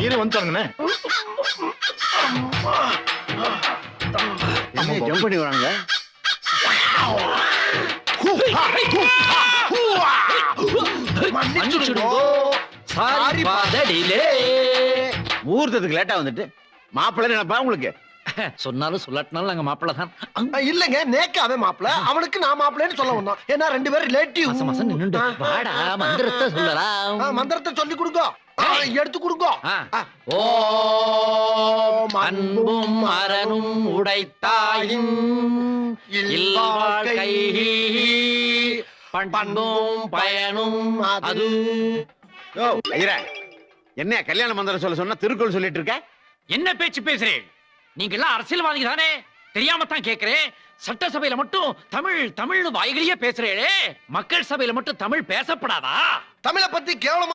இரு வந்துட்டாங்கண்ணே. ஜம்ப் பண்ணி வராங்க. முகூர்த்தத்துக்கு லேட்டா வந்துட்டு மாப்பிள்ளை நினைப்பா உங்களுக்கு. சொன்னாலும் சொல்லாட்டினாலும் நாங்க மாப்பிள்ள தான். இல்லங்க நேக்காவே மாப்பிள்ள, அவனுக்கு நான் மாப்பிள்ளைன்னு சொல்ல வந்தோம். ஏன்னா 2 பேரும் ரிலேட்டிவ். வாடா மந்திரத்தை சொல்லலாம். மந்திரத்தை சொல்லி கொடுங்க, எடுத்து கொடுங்க. ஓம் அன்பும் அரணும் உடைத்தாயின் இல்வாழ்க்கை பண்பும் பயனும் அது. என்ன கல்யாண மந்திரம் சொல்ல சொன்னா திருக்குறள் சொல்லிட்டு இருக்க? என்ன பேச்சு பேசுறேன்? நீங்க எல்லாம் அரசியல்வாதிங்க தானே? தெரியாம தான் கேக்குறேன். சட்டசபையில மட்டும் தமிழ் தமிழ்னு வாய்களையே பேசுறேன், மக்கள் சபையில மட்டும் தமிழ் பேசப்படாதா? தமிழை பத்தி கேவலமா